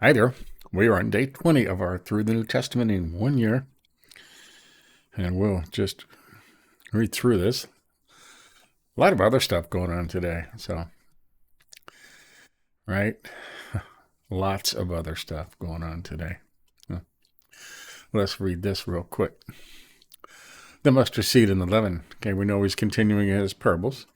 Hi there. We are on day 20 of our Through the New Testament in 1 year. And we'll just read through this. A lot of other stuff going on today. So, right? Lots of other stuff going on today. Let's read this real quick. The mustard seed and the leaven. Okay, we know he's continuing his parables.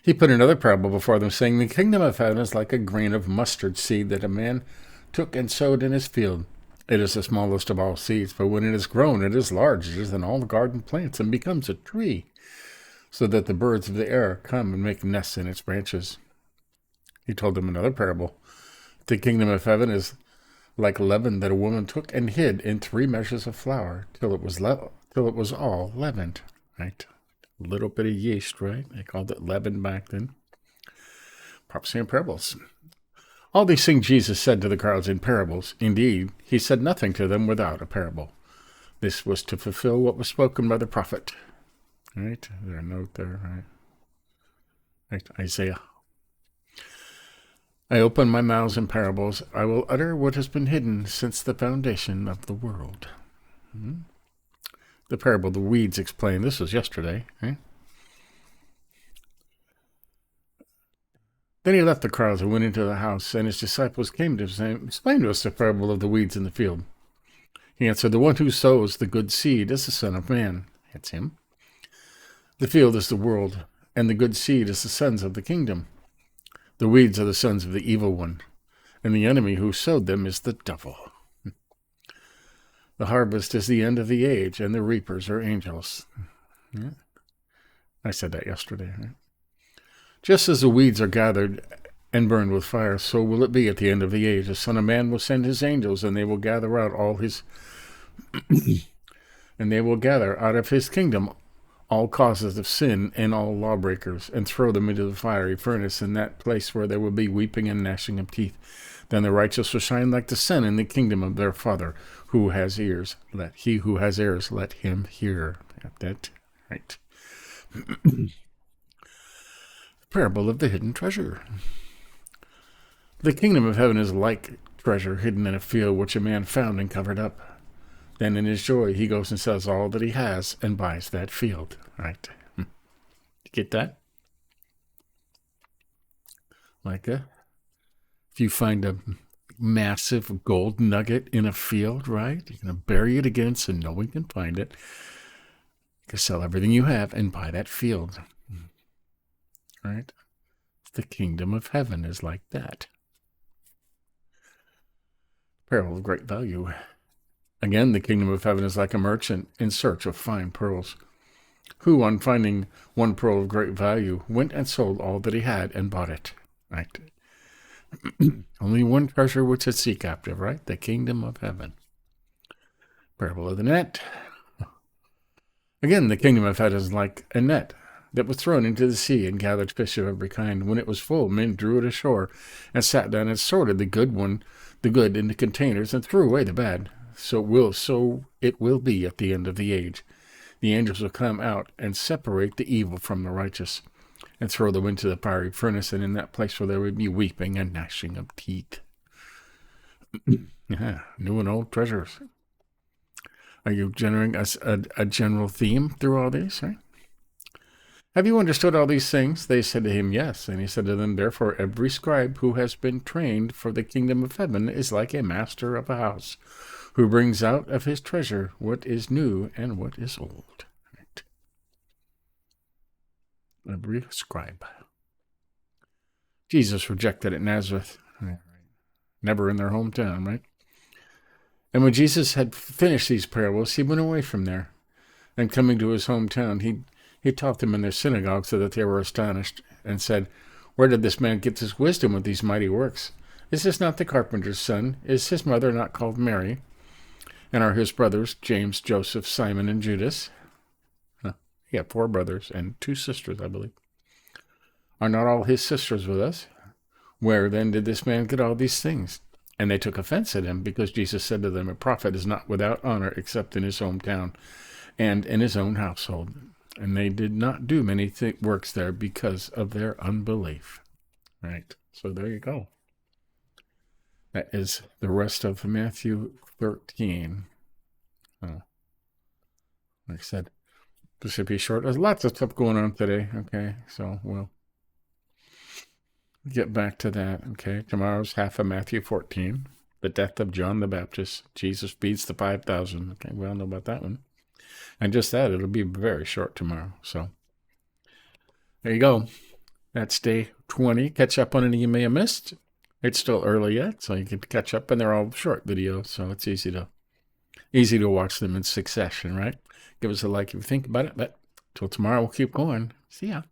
He put another parable before them, saying, The kingdom of heaven is like a grain of mustard seed that a man took and sowed in his field. It is the smallest of all seeds, but when it is grown, it is larger than all the garden plants and becomes a tree, so that the birds of the air come and make nests in its branches. He told them another parable. The kingdom of heaven is like leaven that a woman took and hid in 3 measures of flour till it was all leavened. Right? A little bit of yeast, right? They called it leaven back then. Prophecy and parables. All these things Jesus said to the crowds in parables. Indeed, he said nothing to them without a parable. This was to fulfill what was spoken by the prophet. Right? There's a note there, right? Right, Isaiah. I open my mouth in parables. I will utter what has been hidden since the foundation of the world. The parable of the weeds explained. This was yesterday, right? Then he left the crowds and went into the house, and his disciples came to him, Explain to us the parable of the weeds in the field. He answered, The one who sows the good seed is the Son of Man. That's him. The field is the world, and the good seed is the sons of the kingdom. The weeds are the sons of the evil one, and the enemy who sowed them is the devil. The harvest is the end of the age, and the reapers are angels. Yeah. I said that yesterday, right? Just as the weeds are gathered and burned with fire, so will it be at the end of the age. The Son of Man will send his angels, and they will gather out out of his kingdom all causes of sin and all lawbreakers, and throw them into the fiery furnace, in that place where there will be weeping and gnashing of teeth. Then the righteous will shine like the sun in the kingdom of their Father. Who has ears, let him hear. That right. Parable of the hidden treasure. The kingdom of heaven is like treasure hidden in a field, which a man found and covered up. Then in his joy he goes and sells all that he has and buys that field. Right? You get that? If you find a massive gold nugget in a field, right? You're going to bury it again so no one can find it. You can sell everything you have and buy that field. Right? The kingdom of heaven is like that. Parable of great value. Again, the kingdom of heaven is like a merchant in search of fine pearls, who, on finding one pearl of great value, went and sold all that he had and bought it. Right? Only one treasure which to seek after, right? The kingdom of heaven. Parable of the net. Again, the kingdom of heaven is like a net that was thrown into the sea and gathered fish of every kind. When it was full, men drew it ashore and sat down and sorted the good into containers and threw away the bad. So it will be at the end of the age. The angels will come out and separate the evil from the righteous and throw them into the fiery furnace, and in that place where there would be weeping and gnashing of teeth. Yeah, new and old treasures. Are you generating a general theme through all these, right? Have you understood all these things? They said to him, Yes. And he said to them, Therefore every scribe who has been trained for the kingdom of heaven is like a master of a house, who brings out of his treasure what is new and what is old. Right? Every scribe. Jesus rejected at Nazareth. Never in their hometown, right? And when Jesus had finished these parables, he went away from there. And coming to his hometown, he taught them in their synagogue, so that they were astonished, and said, Where did this man get his wisdom with these mighty works? Is this not the carpenter's son? Is his mother not called Mary? And are his brothers James, Joseph, Simon, and Judas? He had 4 brothers and 2 sisters, I believe. Are not all his sisters with us? Where then did this man get all these things? And they took offense at him, because Jesus said to them, A prophet is not without honor except in his hometown and in his own household. And they did not do many works there because of their unbelief. Right. So there you go. That is the rest of Matthew 13. Oh, like I said, this should be short. There's lots of stuff going on today. Okay, so we'll get back to that. Okay, tomorrow's half of Matthew 14. The death of John the Baptist. Jesus feeds the 5,000. Okay, we all know about that one. And just that, it'll be very short tomorrow. So there you go. That's day 20. Catch up on any you may have missed. It's still early yet, so you can catch up, and they're all short videos, so it's easy to watch them in succession, right? Give us a like if you think about it. But till tomorrow, we'll keep going. See ya.